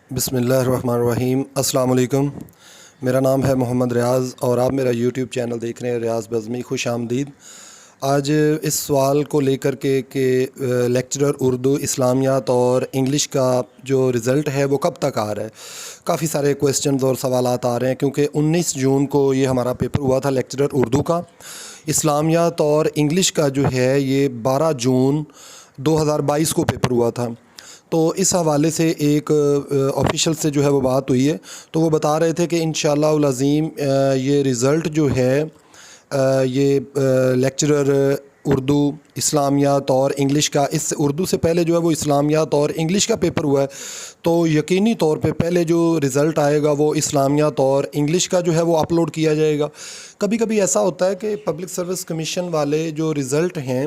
بسم اللہ الرحمن الرحیم۔ السلام علیکم، میرا نام ہے محمد ریاض اور آپ میرا یوٹیوب چینل دیکھ رہے ہیں ریاض بزمی۔ خوش آمدید۔ آج اس سوال کو لے کر کے کہ لیکچرر اردو اسلامیات اور انگلش کا جو رزلٹ ہے وہ کب تک آ رہا ہے، کافی سارے کویسچنز اور سوالات آ رہے ہیں، کیونکہ 19 جون کو یہ ہمارا پیپر ہوا تھا لیکچرر اردو کا۔ اسلامیات اور انگلش کا جو ہے یہ 12 جون 2022 کو پیپر ہوا تھا۔ تو اس حوالے سے ایک آفیشل سے جو ہے وہ بات ہوئی ہے، تو وہ بتا رہے تھے کہ انشاءاللہ العظیم یہ رزلٹ جو ہے یہ لیکچرر اردو اسلامیات اور انگلش کا، اس سے اردو سے پہلے جو ہے وہ اسلامیات اور انگلش کا پیپر ہوا ہے، تو یقینی طور پہ پہلے جو رزلٹ آئے گا وہ اسلامیات اور انگلش کا جو ہے وہ اپلوڈ کیا جائے گا۔ کبھی کبھی ایسا ہوتا ہے کہ پبلک سروس کمیشن والے جو رزلٹ ہیں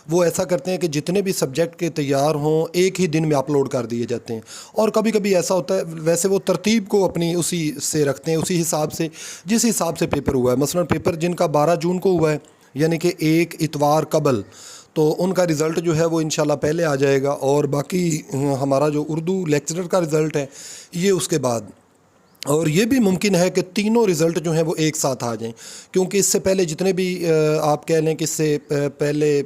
وہ ایسا کرتے ہیں کہ جتنے بھی سبجیکٹ کے تیار ہوں ایک ہی دن میں اپلوڈ کر دیے جاتے ہیں، اور کبھی کبھی ایسا ہوتا ہے ویسے وہ ترتیب کو اپنی اسی سے رکھتے ہیں، اسی حساب سے جس حساب سے پیپر ہوا ہے۔ مثلا پیپر جن کا 12 جون کو ہوا ہے یعنی کہ ایک اتوار قبل، تو ان کا رزلٹ جو ہے وہ انشاءاللہ پہلے آ جائے گا، اور باقی ہمارا جو اردو لیکچرر کا رزلٹ ہے یہ اس کے بعد۔ اور یہ بھی ممکن ہے کہ تینوں رزلٹ جو ہیں وہ ایک ساتھ آ جائیں، کیونکہ اس سے پہلے جتنے بھی آپ کہہ لیں کہ اس سے پہلے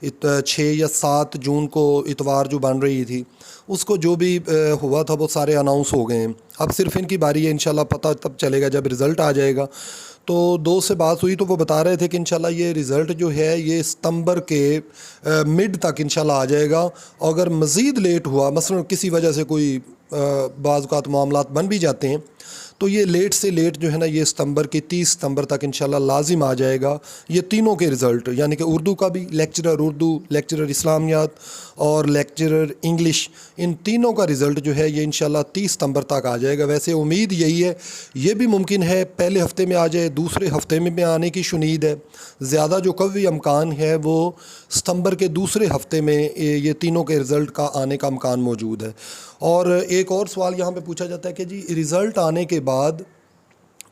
6 یا 7 جون کو اتوار جو بن رہی تھی اس کو جو بھی ہوا تھا وہ سارے اناؤنس ہو گئے ہیں۔ اب صرف ان کی باری ہے، انشاءاللہ پتہ تب چلے گا جب رزلٹ آ جائے گا۔ تو دوست سے بات ہوئی تو وہ بتا رہے تھے کہ انشاءاللہ یہ رزلٹ جو ہے یہ ستمبر کے مڈ تک انشاءاللہ آ جائے گا، اور اگر مزید لیٹ ہوا، مثلا کسی وجہ سے کوئی بعض اوقات معاملات بن بھی جاتے ہیں، تو یہ لیٹ سے لیٹ جو ہے نا یہ ستمبر کی 30 ستمبر تک انشاءاللہ لازم آ جائے گا یہ تینوں کے رزلٹ، یعنی کہ اردو کا بھی لیکچرر اردو، لیکچرر اسلامیات اور لیکچرر انگلش، ان تینوں کا رزلٹ جو ہے یہ انشاءاللہ 30 ستمبر تک آ جائے گا۔ ویسے امید یہی ہے، یہ بھی ممکن ہے پہلے ہفتے میں آ جائے، دوسرے ہفتے میں بھی آنے کی شنید ہے، زیادہ جو قوی امکان ہے وہ ستمبر کے دوسرے ہفتے میں یہ تینوں کے رزلٹ کا آنے کا امکان موجود ہے۔ اور ایک اور سوال یہاں پہ پوچھا جاتا ہے کہ جی رزلٹ آنے کے بعد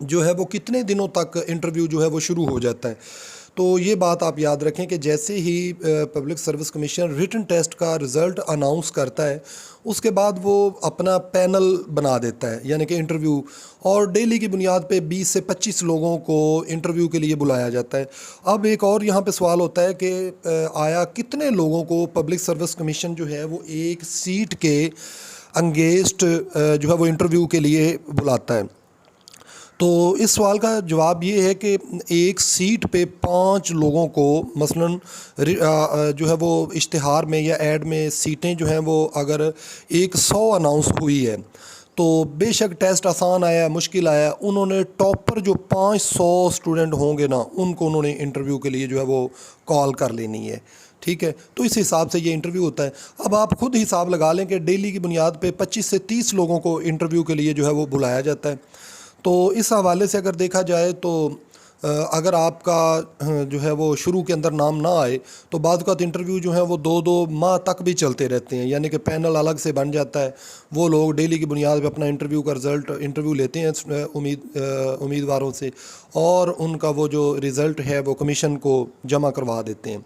جو ہے وہ کتنے دنوں تک انٹرویو جو ہے وہ شروع ہو جاتا ہے؟ تو یہ بات آپ یاد رکھیں کہ جیسے ہی public service commission written test کا رزلٹ اناؤنس کرتا ہے اس کے بعد وہ اپنا پینل بنا دیتا ہے، یعنی کہ انٹرویو، اور ڈیلی کی بنیاد پہ 20 سے 25 لوگوں کو انٹرویو کے لیے بلایا جاتا ہے۔ اب ایک اور یہاں پہ سوال ہوتا ہے کہ آیا کتنے لوگوں کو پبلک سروس کمیشن جو ہے وہ ایک سیٹ کے انگیسٹ جو ہے وہ انٹرویو کے لیے بلاتا ہے؟ تو اس سوال کا جواب یہ ہے کہ ایک سیٹ پہ 5 لوگوں کو، مثلاً جو ہے وہ اشتہار میں یا ایڈ میں سیٹیں جو ہیں وہ اگر 100 اناؤنس ہوئی ہے تو بے شک ٹیسٹ آسان آیا مشکل آیا، انہوں نے ٹاپر جو 500 اسٹوڈنٹ ہوں گے نا ان کو انہوں نے انٹرویو کے لیے جو ہے وہ کال کر لینی ہے، ٹھیک ہے؟ تو اس حساب سے یہ انٹرویو ہوتا ہے۔ اب آپ خود حساب لگا لیں کہ ڈیلی کی بنیاد پہ 25 سے 30 لوگوں کو انٹرویو کے لیے جو ہے وہ بلایا جاتا ہے۔ تو اس حوالے سے اگر دیکھا جائے تو اگر آپ کا جو ہے وہ شروع کے اندر نام نہ آئے تو بعض اوقات انٹرویو جو ہیں وہ 2 ماہ تک بھی چلتے رہتے ہیں، یعنی کہ پینل الگ سے بن جاتا ہے، وہ لوگ ڈیلی کی بنیاد پہ اپنا انٹرویو کا رزلٹ انٹرویو لیتے ہیں امیدواروں سے، اور ان کا وہ جو رزلٹ ہے وہ کمیشن کو جمع کروا دیتے ہیں۔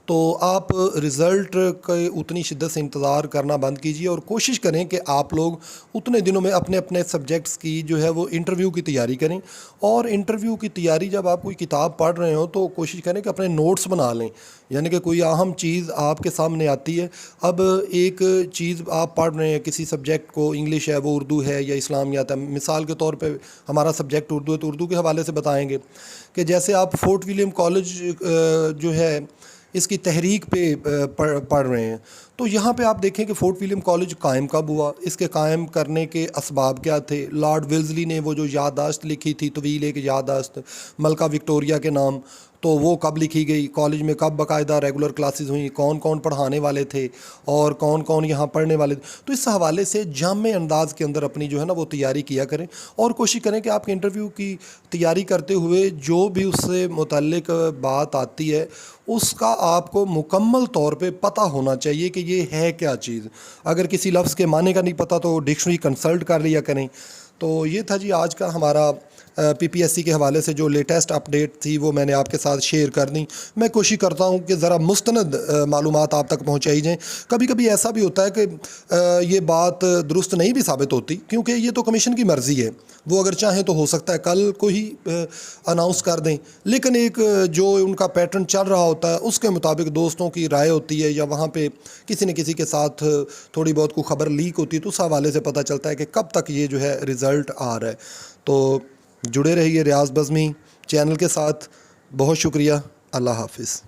تو آپ رزلٹ کے اتنی شدت سے انتظار کرنا بند کیجیے اور کوشش کریں کہ آپ لوگ اتنے دنوں میں اپنے اپنے سبجیکٹس کی جو ہے وہ انٹرویو کی تیاری کریں، اور انٹرویو کی تیاری جب آپ کوئی کتاب پڑھ رہے ہوں تو کوشش کریں کہ اپنے نوٹس بنا لیں، یعنی کہ کوئی اہم چیز آپ کے سامنے آتی ہے، اب ایک چیز آپ پڑھ رہے ہیں کسی سبجیکٹ کو، انگلش ہے وہ اردو ہے یا اسلامیات ہے، مثال کے طور پہ ہمارا سبجیکٹ اردو ہے تو اردو کے حوالے سے بتائیں گے کہ جیسے آپ فورٹ ولیم کالج جو ہے اس کی تحریک پہ پڑھ رہے ہیں، تو یہاں پہ آپ دیکھیں کہ فورٹ ولیم کالج قائم کب ہوا، اس کے قائم کرنے کے اسباب کیا تھے، لارڈ ویلزلی نے وہ جو یادداشت لکھی تھی طویل ایک یادداشت ملکہ وکٹوریہ کے نام، تو وہ کب لکھی گئی، کالج میں کب باقاعدہ ریگولر کلاسز ہوئیں، کون کون پڑھانے والے تھے اور کون کون یہاں پڑھنے والے تھے، تو اس حوالے سے جامع انداز کے اندر اپنی جو ہے نا وہ تیاری کیا کریں، اور کوشش کریں کہ آپ کے انٹرویو کی تیاری کرتے ہوئے جو بھی اس سے متعلق بات آتی ہے اس کا آپ کو مکمل طور پہ پتہ ہونا چاہیے کہ یہ ہے کیا چیز۔ اگر کسی لفظ کے معنی کا نہیں پتہ تو ڈکشنری کنسلٹ کر لیا کریں، تو یہ تھا جی آج کا ہمارا PPSC کے حوالے سے جو لیٹسٹ اپڈیٹ تھی وہ میں نے آپ کے ساتھ شیئر کر دیں. میں کوشش کرتا ہوں کہ ذرا مستند معلومات آپ تک پہنچائی جائیں. کبھی کبھی ایسا بھی ہوتا ہے کہ یہ بات درست نہیں بھی ثابت ہوتی، کیونکہ یہ تو کمیشن کی مرضی ہے. وہ اگر چاہیں تو ہو سکتا ہے کل کو ہی اناؤنس کر دیں، لیکن ایک جو ان کا پیٹرن چل رہا ہوتا ہے اس کے مطابق دوستوں کی رائے ہوتی ہے، یا وہاں پہ کسی نہ کسی کے ساتھ تھوڑی بہت کوئی خبر لیک ہوتی ہے، تو اس حوالے سے پتہ چلتا ہے کہ کب تک یہ جو ہے رزلٹ آ رہا ہے. تو جڑے رہیے ریاض بزمی چینل کے ساتھ. بہت شکریہ. اللہ حافظ.